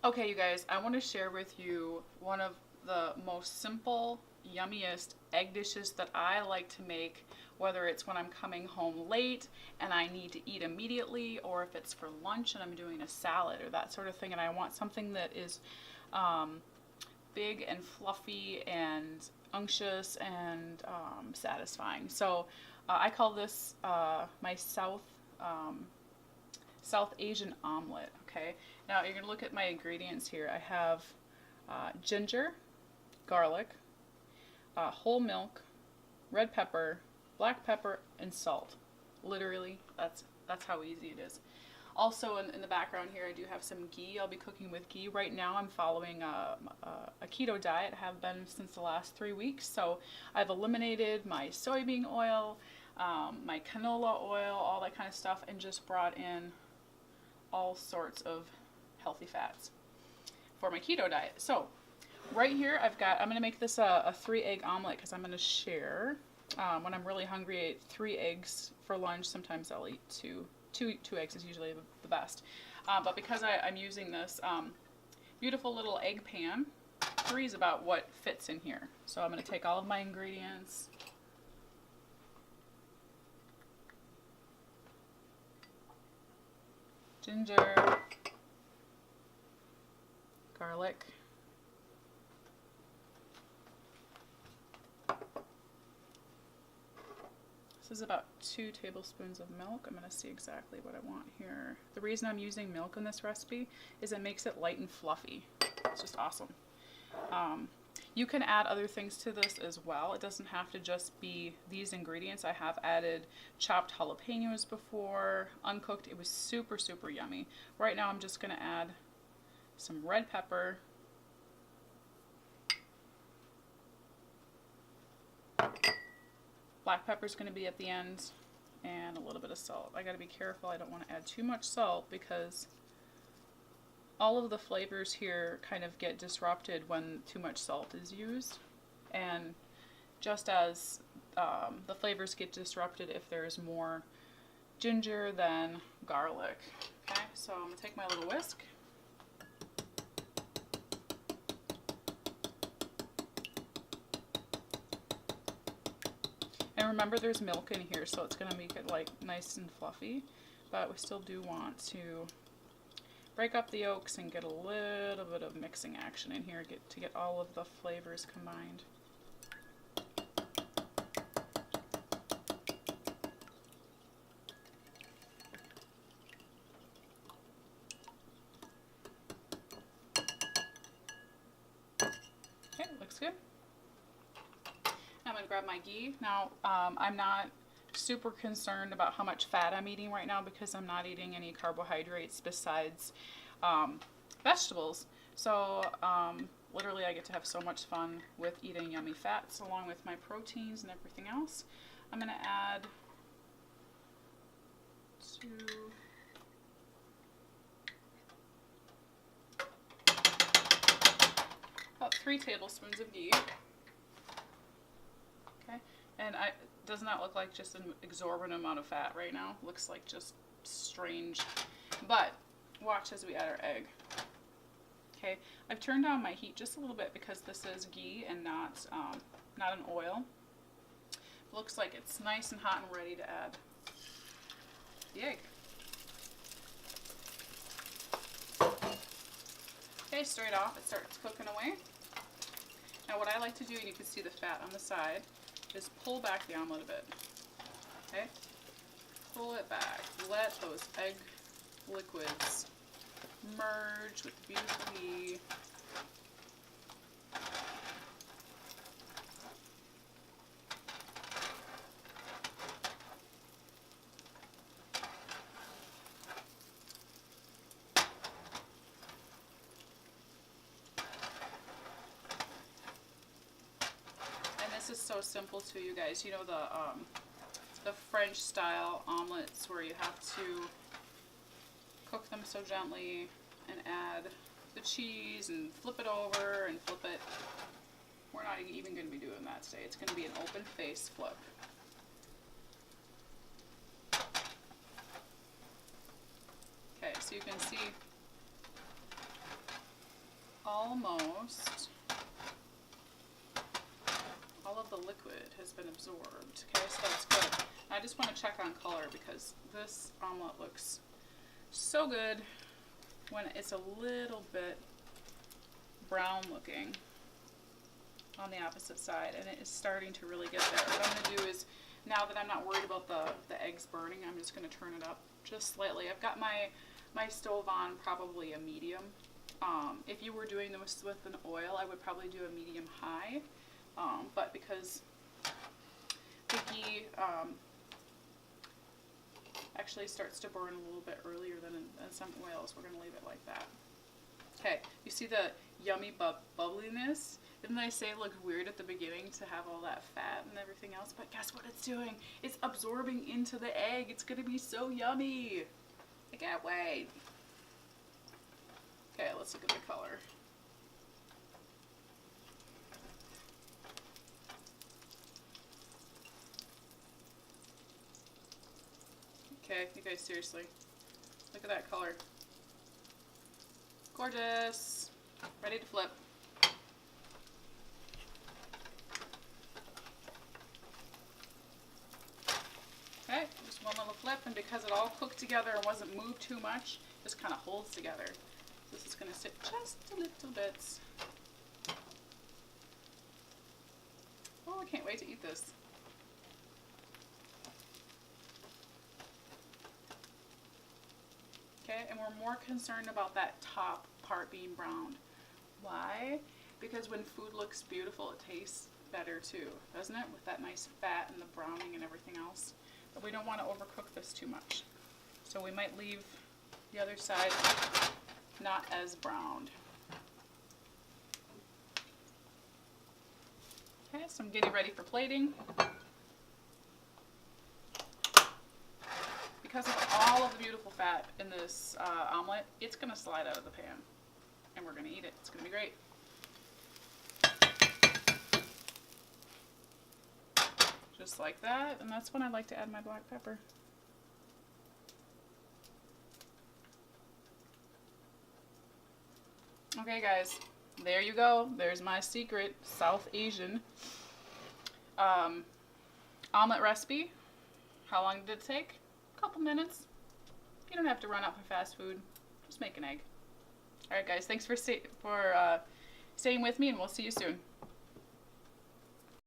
Okay, you guys, I want to share with you one of the most simple, yummiest egg dishes that I like to make, whether it's when I'm coming home late and I need to eat immediately, or if it's for lunch and I'm doing a salad or that sort of thing, and I want something that is big and fluffy and unctuous and satisfying. So I call this my South Asian omelet. Okay, now you're gonna look at my ingredients here. I have ginger, garlic, whole milk, red pepper, black pepper, and salt. Literally, that's how easy it is. Also, in the background here, I do have some ghee. I'll be cooking with ghee. Right now, I'm following a keto diet. Have been since the last 3 weeks. So I've eliminated my soybean oil, my canola oil, all that kind of stuff, and just brought in all sorts of healthy fats for my keto diet. So right here, I'm going to make this a 3-egg omelet because I'm going to share. When I'm really hungry, I eat 3 eggs for lunch. Sometimes I'll eat two eggs is usually the best. But because I'm using this beautiful little egg pan, 3 is about what fits in here. So I'm going to take all of my ingredients. Ginger, garlic, this is about 2 tablespoons of milk. I'm going to see exactly what I want here. The reason I'm using milk in this recipe is it makes it light and fluffy. It's just awesome. You can add other things to this as well. It doesn't have to just be these ingredients. I have added chopped jalapenos before, uncooked. It was super, super yummy. Right now I'm just going to add some red pepper, black pepper is going to be at the end, and a little bit of salt. I got to be careful. I don't want to add too much salt because all of the flavors here kind of get disrupted when too much salt is used, and just as the flavors get disrupted if there's more ginger than garlic. Okay, so I'm going to take my little whisk. And remember, there's milk in here, so it's going to make it like nice and fluffy, but we still do want to break up the yolks and get a little bit of mixing action in here to get all of the flavors combined. Okay, looks good. I'm going to grab my ghee. Now, I'm not super concerned about how much fat I'm eating right now because I'm not eating any carbohydrates besides vegetables. So literally I get to have so much fun with eating yummy fats along with my proteins and everything else. I'm going to add about 3 tablespoons of ghee. Okay, and it does not look like just an exorbitant amount of fat right now. It looks like just strange. But watch as we add our egg. Okay, I've turned down my heat just a little bit because this is ghee and not an oil. Looks like it's nice and hot and ready to add the egg. Okay, straight off it starts cooking away. Now what I like to do, and you can see the fat on the side, is pull back the omelet a bit. Okay? Pull it back. Let those egg liquids merge with the beautiful ghee. This is so simple too, you guys. You know the French style omelets where you have to cook them so gently and add the cheese and flip it over and flip it. We're not even going to be doing that today. It's going to be an open face flip. Okay, so you can see almost all of the liquid has been absorbed. Okay, so that's good. I just want to check on color because this omelet looks so good when it's a little bit brown looking on the opposite side, and it is starting to really get there. What I'm going to do is, now that I'm not worried about the eggs burning, I'm just going to turn it up just slightly. I've got my stove on probably a medium. If you were doing this with an oil, I would probably do a medium high, but because the ghee actually starts to burn a little bit earlier than some oils, we're going to leave it like that. Okay, you see the yummy bubbliness? Didn't I say it looked weird at the beginning to have all that fat and everything else? But guess what it's doing? It's absorbing into the egg. It's going to be so yummy. I can't wait. Okay, let's look at the color. Okay, you guys, seriously. Look at that color. Gorgeous. Ready to flip. Okay, just one little flip, and because it all cooked together and wasn't moved too much, just kind of holds together. This is going to sit just a little bit. Oh, I can't wait to eat this. Okay, and we're more concerned about that top part being browned. Why? Because when food looks beautiful, it tastes better too, doesn't it? With that nice fat and the browning and everything else. But we don't want to overcook this too much. So we might leave the other side not as browned. Okay, so I'm getting ready for plating. Because of all of the beautiful fat in this omelet, it's going to slide out of the pan. And we're going to eat it. It's going to be great. Just like that. And that's when I like to add my black pepper. Okay guys, there you go. There's my secret South Asian omelet recipe. How long did it take? A couple minutes. You don't have to run out for fast food. Just make an egg. Alright guys, thanks for staying with me, and we'll see you soon.